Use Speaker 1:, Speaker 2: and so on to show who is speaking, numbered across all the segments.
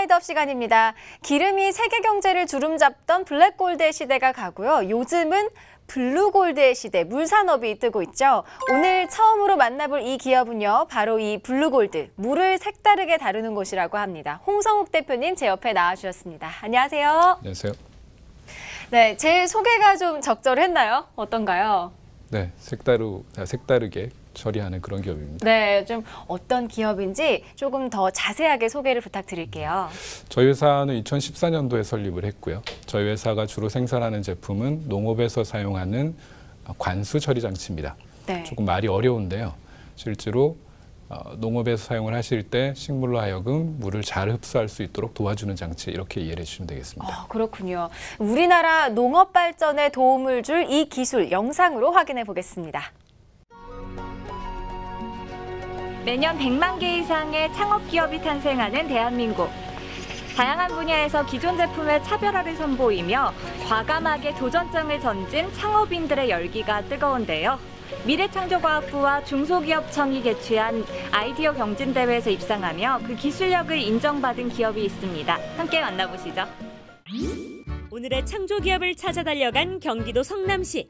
Speaker 1: 인사이드업 시간입니다. 기름이 세계 경제를 주름잡던 블랙골드의 시대가 가고요. 요즘은 블루골드의 시대, 물산업이 뜨고 있죠. 오늘 처음으로 만나볼 이 기업은요. 바로 이 블루골드, 물을 색다르게 다루는 곳이라고 합니다. 홍성욱 대표님 제 옆에 나와주셨습니다. 안녕하세요.
Speaker 2: 안녕하세요.
Speaker 1: 네, 제 소개가 좀 적절했나요? 어떤가요?
Speaker 2: 네, 색다르게 처리하는 그런 기업입니다.
Speaker 1: 네, 좀 어떤 기업인지 조금 더 자세하게 소개를 부탁드릴게요.
Speaker 2: 저희 회사는 2014년도에 설립을 했고요. 저희 회사가 주로 생산하는 제품은 농업에서 사용하는 관수 처리 장치입니다.
Speaker 1: 네.
Speaker 2: 조금 말이 어려운데요. 실제로 농업에서 사용을 하실 때 식물로 하여금 물을 잘 흡수할 수 있도록 도와주는 장치, 이렇게 이해를 해주시면 되겠습니다.
Speaker 1: 그렇군요. 우리나라 농업 발전에 도움을 줄 이 기술 영상으로 확인해 보겠습니다.
Speaker 3: 매년 100만 개 이상의 창업 기업이 탄생하는 대한민국. 다양한 분야에서 기존 제품의 차별화를 선보이며 과감하게 도전장을 던진 창업인들의 열기가 뜨거운데요. 미래창조과학부와 중소기업청이 개최한 아이디어 경진대회에서 입상하며 그 기술력을 인정받은 기업이 있습니다. 함께 만나보시죠.
Speaker 4: 오늘의 창조기업을 찾아 달려간 경기도 성남시.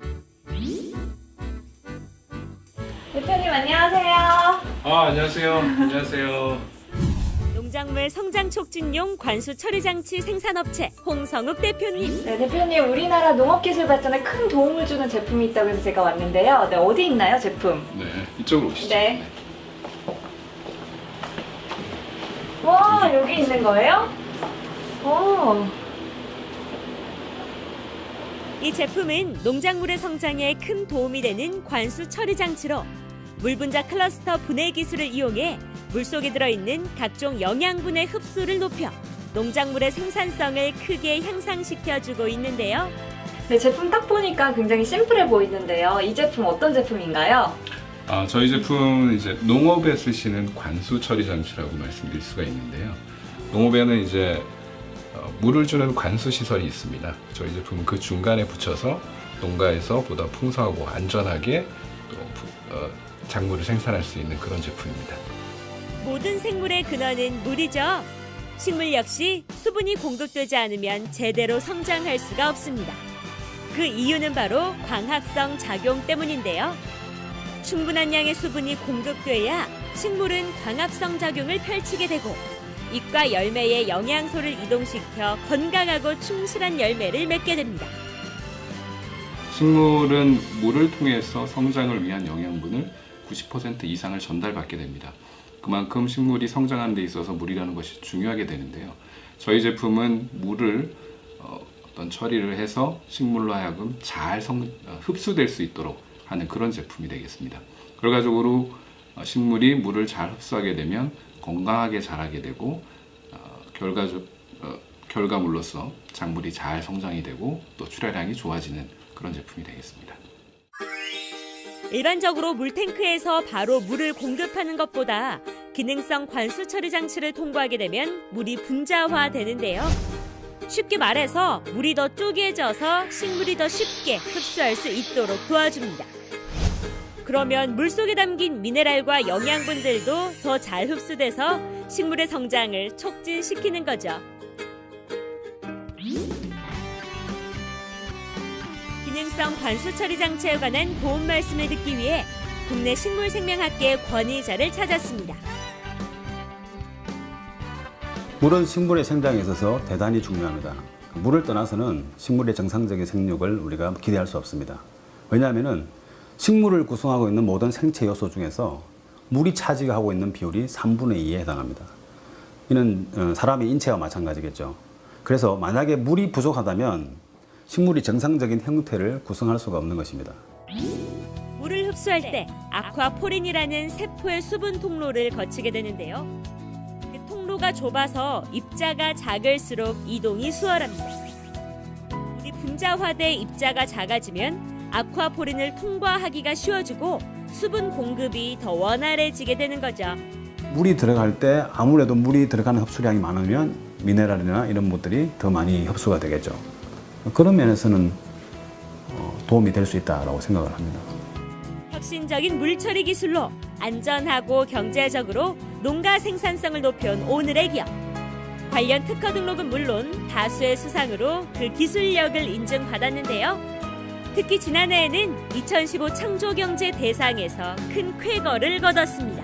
Speaker 3: 대표님 안녕하세요.
Speaker 2: 안녕하세요. 안녕하세요.
Speaker 4: 농작물 성장 촉진용 관수 처리 장치 생산업체 홍성욱 대표님.
Speaker 3: 네, 대표님 우리나라 농업기술 발전에 큰 도움을 주는 제품이 있다고 해서 제가 왔는데요. 네, 어디 있나요, 제품?
Speaker 2: 네, 이쪽으로 오시죠.
Speaker 3: 네. 와, 여기 있는 거예요? 오.
Speaker 4: 이 제품은 농작물의 성장에 큰 도움이 되는 관수 처리 장치로 물분자 클러스터 분해 기술을 이용해 물속에 들어있는 각종 영양분의 흡수를 높여 농작물의 생산성을 크게 향상시켜주고 있는데요.
Speaker 3: 네, 제품 딱 보니까 굉장히 심플해 보이는데요. 이 제품 어떤 제품인가요?
Speaker 2: 저희 제품은 이제 농업에 쓰시는 관수 처리 장치라고 말씀드릴 수가 있는데요. 농업에는 이제 물을 주는 관수 시설이 있습니다. 저희 제품은 그 중간에 붙여서 농가에서 보다 풍성하고 안전하게 또 작물을 생산할 수 있는 그런 제품입니다.
Speaker 4: 모든 생물의 근원은 물이죠. 식물 역시 수분이 공급되지 않으면 제대로 성장할 수가 없습니다. 그 이유는 바로 광합성 작용 때문인데요. 충분한 양의 수분이 공급돼야 식물은 광합성 작용을 펼치게 되고 잎과 열매의 영양소를 이동시켜 건강하고 충실한 열매를 맺게 됩니다.
Speaker 2: 식물은 물을 통해서 성장을 위한 영양분을 90% 이상을 전달받게 됩니다. 그만큼 식물이 성장하는 데 있어서 물이라는 것이 중요하게 되는데요. 저희 제품은 물을 어떤 처리를 해서 식물로 하여금 잘 흡수될 수 있도록 하는 그런 제품이 되겠습니다. 결과적으로 식물이 물을 잘 흡수하게 되면 건강하게 자라게 되고 결과물로서 작물이 잘 성장이 되고 또 출하량이 좋아지는 그런 제품이 되겠습니다.
Speaker 4: 일반적으로 물탱크에서 바로 물을 공급하는 것보다 기능성 관수 처리 장치를 통과하게 되면 물이 분자화되는데요. 쉽게 말해서 물이 더 쪼개져서 식물이 더 쉽게 흡수할 수 있도록 도와줍니다. 그러면 물속에 담긴 미네랄과 영양분들도 더 잘 흡수돼서 식물의 성장을 촉진시키는 거죠. 기능성 관수 처리 장치에 관한 고운 말씀을 듣기 위해 국내 식물생명학계 권위자를 찾았습니다.
Speaker 5: 물은 식물의 생장에 있어서 대단히 중요합니다. 물을 떠나서는 식물의 정상적인 생육을 우리가 기대할 수 없습니다. 왜냐하면 식물을 구성하고 있는 모든 생체 요소 중에서 물이 차지하고 있는 비율이 3분의 2에 해당합니다. 이는 사람의 인체와 마찬가지겠죠. 그래서 만약에 물이 부족하다면 식물이 정상적인 형태를 구성할 수가 없는 것입니다.
Speaker 4: 물을 흡수할 때 아쿠아포린이라는 세포의 수분 통로를 거치게 되는데요. 그 통로가 좁아서 입자가 작을수록 이동이 수월합니다. 물이 분자화돼 입자가 작아지면 아쿠아포린을 통과하기가 쉬워지고 수분 공급이 더 원활해지게 되는 거죠.
Speaker 5: 물이 들어갈 때 아무래도 물이 들어가는 흡수량이 많으면 미네랄이나 이런 것들이 더 많이 흡수가 되겠죠. 그런 면에서는 도움이 될 수 있다고 생각을 합니다.
Speaker 4: 혁신적인 물처리 기술로 안전하고 경제적으로 농가 생산성을 높여온 오늘의 기업. 관련 특허 등록은 물론 다수의 수상으로 그 기술력을 인증받았는데요. 특히 지난해에는 2015 창조경제 대상에서 큰 쾌거를 거뒀습니다.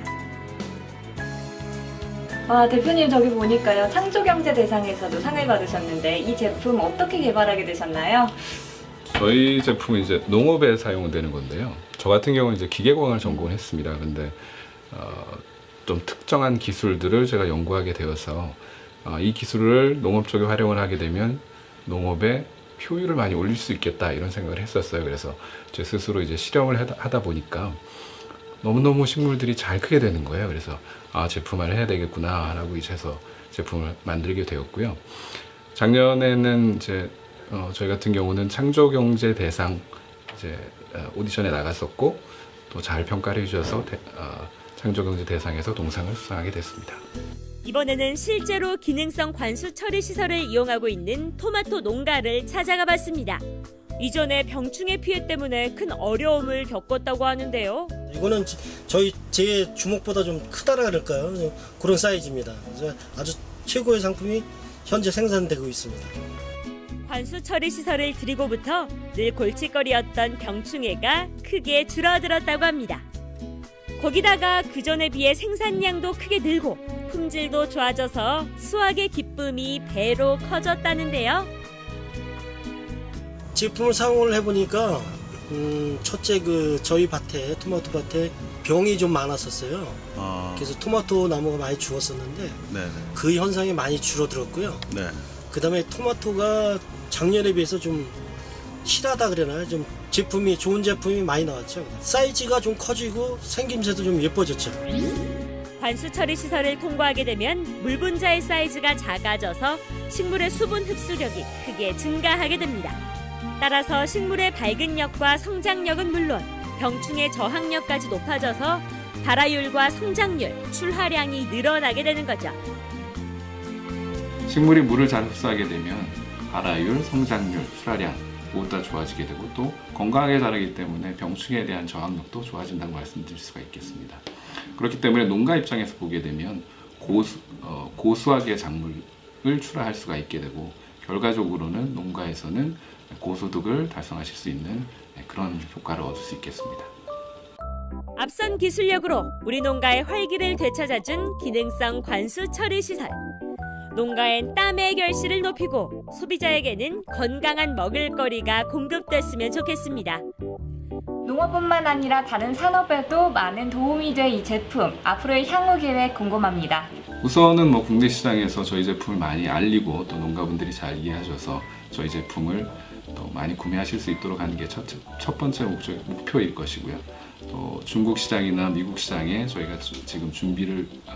Speaker 3: 대표님 저기 보니까요. 창조경제 대상에서도 상을 받으셨는데 이 제품 어떻게 개발하게 되셨나요?
Speaker 2: 저희 제품은 이제 농업에 사용되는 건데요. 저 같은 경우는 이제 기계공학을 전공을 했습니다. 근데 좀 특정한 기술들을 제가 연구하게 되어서 이 기술을 농업 쪽에 활용을 하게 되면 농업의 효율을 많이 올릴 수 있겠다 이런 생각을 했었어요. 그래서 제 스스로 이제 실험을 하다 보니까 너무너무 식물들이 잘 크게 되는 거예요. 그래서 제품화를 해야 되겠구나 라고 해서 제품을 만들게 되었고요. 작년에는 이제 저희 같은 경우는 창조경제 대상 이제 오디션에 나갔었고 또 잘 평가를 해주셔서 창조경제 대상에서 동상을 수상하게 됐습니다.
Speaker 4: 이번에는 실제로 기능성 관수 처리 시설을 이용하고 있는 토마토 농가를 찾아가 봤습니다. 이전에 병충해 피해 때문에 큰 어려움을 겪었다고 하는데요.
Speaker 6: 이거는 제 주먹보다 좀 크다라 그럴까요? 그런 사이즈입니다. 그래서 아주 최고의 상품이 현재 생산되고 있습니다.
Speaker 4: 관수 처리 시설을 들이고부터 늘 골칫거리였던 병충해가 크게 줄어들었다고 합니다. 거기다가 그전에 비해 생산량도 크게 늘고 품질도 좋아져서 수확의 기쁨이 배로 커졌다는데요.
Speaker 6: 제품을 사용을 해보니까 첫째 저희 밭에 토마토 밭에 병이 좀 많았었어요. 그래서 토마토 나무가 많이 죽었었는데 그 현상이 많이 줄어들었고요. 그다음에 토마토가 작년에 비해서 좀 실하다 그러나요? 좀 좋은 제품이 많이 나왔죠. 사이즈가 좀 커지고 생김새도 좀 예뻐졌죠.
Speaker 4: 관수 처리 시설을 통과하게 되면 물 분자의 사이즈가 작아져서 식물의 수분 흡수력이 크게 증가하게 됩니다. 따라서 식물의 발근력과 성장력은 물론 병충해 저항력까지 높아져서 발화율과 성장률, 출하량이 늘어나게 되는 거죠.
Speaker 2: 식물이 물을 잘 흡수하게 되면 발화율, 성장률, 출하량 모두 다 좋아지게 되고 또 건강하게 자라기 때문에 병충해에 대한 저항력도 좋아진다고 말씀드릴 수가 있겠습니다. 그렇기 때문에 농가 입장에서 보게 되면 고수하게 작물을 출하할 수가 있게 되고 결과적으로는 농가에서는 고소득을 달성하실 수 있는 그런 효과를 얻을 수 있겠습니다.
Speaker 4: 앞선 기술력으로 우리 농가의 활기를 되찾아준 기능성 관수 처리 시설. 농가엔 땀의 결실을 높이고 소비자에게는 건강한 먹을거리가 공급됐으면 좋겠습니다.
Speaker 3: 농업뿐만 아니라 다른 산업에도 많은 도움이 될 이 제품, 앞으로의 향후 계획 궁금합니다.
Speaker 2: 우선은 국내 시장에서 저희 제품을 많이 알리고 또 농가분들이 잘 이해하셔서 저희 제품을 또 많이 구매하실 수 있도록 하는 게 첫 번째 목표일 것이고요. 또 중국 시장이나 미국 시장에 저희가 지금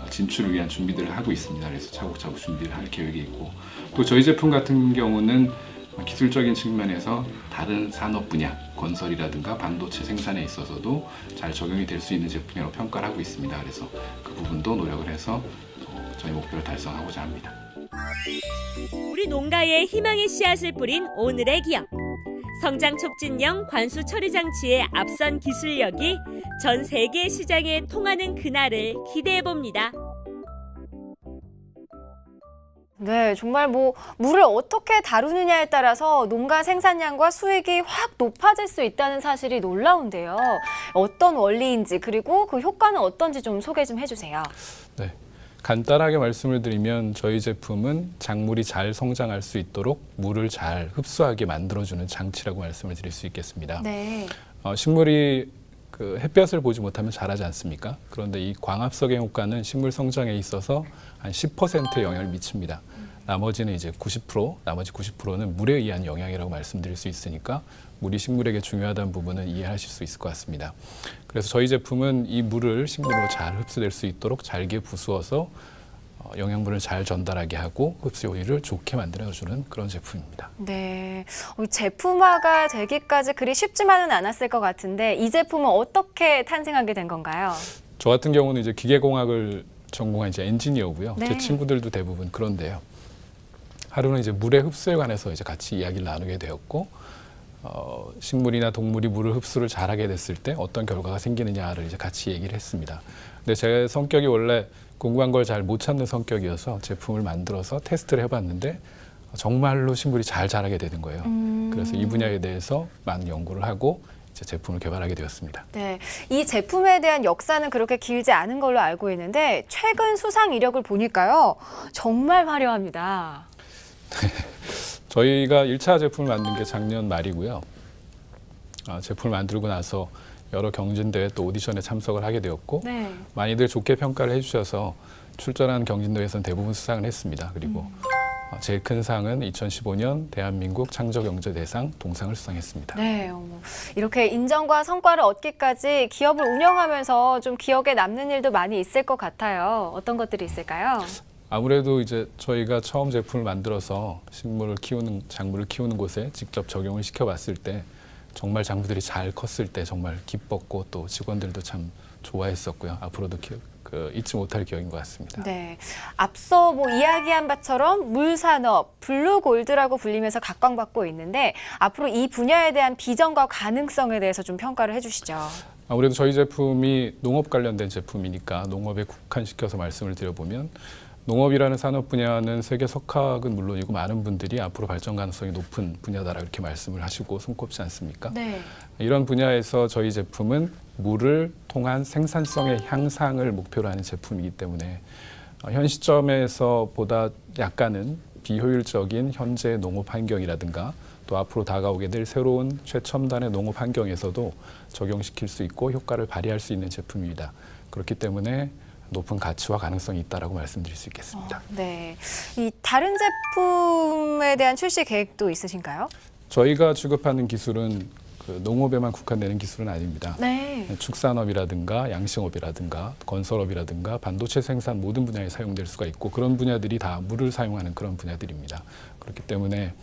Speaker 2: 진출을 위한 준비들을 하고 있습니다. 그래서 차곡차곡 준비를 할 계획이 있고 또 저희 제품 같은 경우는 기술적인 측면에서 다른 산업 분야, 건설이라든가 반도체 생산에 있어서도 잘 적용이 될 수 있는 제품이라고 평가를 하고 있습니다. 그래서 그 부분도 노력을 해서 저희 목표를 달성하고자 합니다.
Speaker 4: 우리 농가에 희망의 씨앗을 뿌린 오늘의 기업. 성장 촉진형 관수 처리 장치의 앞선 기술력이 전 세계 시장에 통하는 그날을 기대해 봅니다.
Speaker 1: 네, 정말 물을 어떻게 다루느냐에 따라서 농가 생산량과 수익이 확 높아질 수 있다는 사실이 놀라운데요. 어떤 원리인지 그리고 그 효과는 어떤지 좀 소개 좀 해주세요.
Speaker 2: 네, 간단하게 말씀을 드리면 저희 제품은 작물이 잘 성장할 수 있도록 물을 잘 흡수하게 만들어주는 장치라고 말씀을 드릴 수 있겠습니다.
Speaker 1: 네.
Speaker 2: 식물이 햇볕을 보지 못하면 자라지 않습니까? 그런데 이 광합성의 효과는 식물 성장에 있어서 한 10%의 영향을 미칩니다. 나머지는 이제 90%는 물에 의한 영향이라고 말씀드릴 수 있으니까 물이 식물에게 중요하다는 부분은 이해하실 수 있을 것 같습니다. 그래서 저희 제품은 이 물을 식물로 잘 흡수될 수 있도록 잘게 부수어서 영양분을 잘 전달하게 하고 흡수 효율을 좋게 만들어주는 그런 제품입니다.
Speaker 1: 네, 제품화가 되기까지 그리 쉽지만은 않았을 것 같은데 이 제품은 어떻게 탄생하게 된 건가요?
Speaker 2: 저 같은 경우는 이제 기계공학을 전공한 이제 엔지니어고요.
Speaker 1: 네.
Speaker 2: 제 친구들도 대부분 그런데요. 하루는 이제 물의 흡수에 관해서 이제 같이 이야기를 나누게 되었고 식물이나 동물이 물을 흡수를 잘하게 됐을 때 어떤 결과가 생기느냐를 이제 같이 얘기를 했습니다. 근데 제 성격이 원래 궁금한 걸 잘 못 찾는 성격이어서 제품을 만들어서 테스트를 해봤는데 정말로 식물이 잘 자라게 되는 거예요. 그래서 이 분야에 대해서 많은 연구를 하고 이제 제품을 개발하게 되었습니다.
Speaker 1: 네, 이 제품에 대한 역사는 그렇게 길지 않은 걸로 알고 있는데 최근 수상 이력을 보니까요. 정말 화려합니다.
Speaker 2: 저희가 1차 제품을 만든 게 작년 말이고요. 제품을 만들고 나서 여러 경진대회 또 오디션에 참석을 하게 되었고
Speaker 1: 네.
Speaker 2: 많이들 좋게 평가를 해주셔서 출전한 경진대회에서는 대부분 수상을 했습니다. 그리고 제일 큰 상은 2015년 대한민국 창조경제대상 동상을 수상했습니다.
Speaker 1: 네, 이렇게 인정과 성과를 얻기까지 기업을 운영하면서 좀 기억에 남는 일도 많이 있을 것 같아요. 어떤 것들이 있을까요?
Speaker 2: 아무래도 이제 저희가 처음 제품을 만들어서 작물을 키우는 곳에 직접 적용을 시켜봤을 때 정말 작물들이 잘 컸을 때 정말 기뻤고 또 직원들도 참 좋아했었고요. 앞으로도 잊지 못할 기억인 것 같습니다.
Speaker 1: 네, 앞서 이야기한 바처럼 물산업, 블루골드라고 불리면서 각광받고 있는데 앞으로 이 분야에 대한 비전과 가능성에 대해서 좀 평가를 해주시죠.
Speaker 2: 아무래도 저희 제품이 농업 관련된 제품이니까 농업에 국한시켜서 말씀을 드려보면 농업이라는 산업 분야는 세계 석학은 물론이고 많은 분들이 앞으로 발전 가능성이 높은 분야다라 이렇게 말씀을 하시고 손꼽지 않습니까?
Speaker 1: 네.
Speaker 2: 이런 분야에서 저희 제품은 물을 통한 생산성의 향상을 목표로 하는 제품이기 때문에 현 시점에서 보다 약간은 비효율적인 현재 농업 환경이라든가 또 앞으로 다가오게 될 새로운 최첨단의 농업 환경에서도 적용시킬 수 있고 효과를 발휘할 수 있는 제품입니다. 그렇기 때문에 높은 가치와 가능성이 있다라고 말씀드릴 수 있겠습니다.
Speaker 1: 네, 이 다른 제품에 대한 출시 계획도 있으신가요?
Speaker 2: 저희가 취급하는 기술은 농업에만 국한되는 기술은 아닙니다.
Speaker 1: 네.
Speaker 2: 축산업이라든가 양식업이라든가 건설업이라든가 반도체 생산 모든 분야에 사용될 수가 있고 그런 분야들이 다 물을 사용하는 그런 분야들입니다. 그렇기 때문에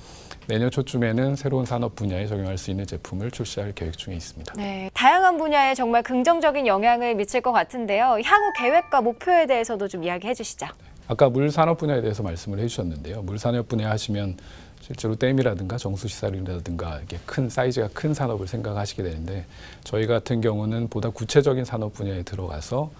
Speaker 2: 내년 초쯤에는 새로운 산업 분야에 적용할 수 있는 제품을 출시할 계획 중에 있습니다.
Speaker 1: 네, 다양한 분야에 정말 긍정적인 영향을 미칠 것 같은데요. 향후 계획과 목표에 대해서도 좀 이야기해 주시죠.
Speaker 2: 아까 물 산업 분야에 대해서 말씀을 해주셨는데요. 물 산업 분야 하시면 실제로 댐이라든가 정수시설이라든가 이렇게 큰 사이즈가 큰 산업을 생각하시게 되는데 저희 같은 경우는 보다 구체적인 산업 분야에 들어가서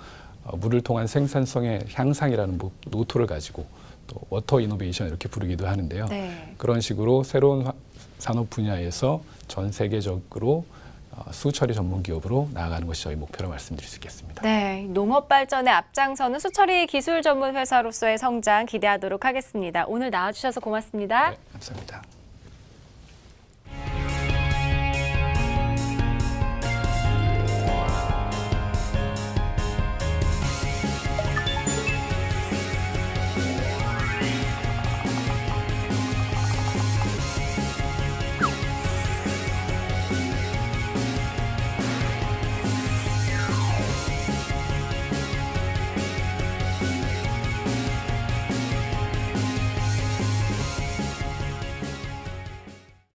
Speaker 2: 물을 통한 생산성의 향상이라는 모토를 가지고 또 워터 이노베이션 이렇게 부르기도 하는데요.
Speaker 1: 네.
Speaker 2: 그런 식으로 새로운 산업 분야에서 전 세계적으로 수처리 전문 기업으로 나아가는 것이 저희 목표로 말씀드릴 수 있겠습니다.
Speaker 1: 네, 농업 발전에 앞장서는 수처리 기술 전문 회사로서의 성장 기대하도록 하겠습니다. 오늘 나와주셔서 고맙습니다.
Speaker 2: 네, 감사합니다.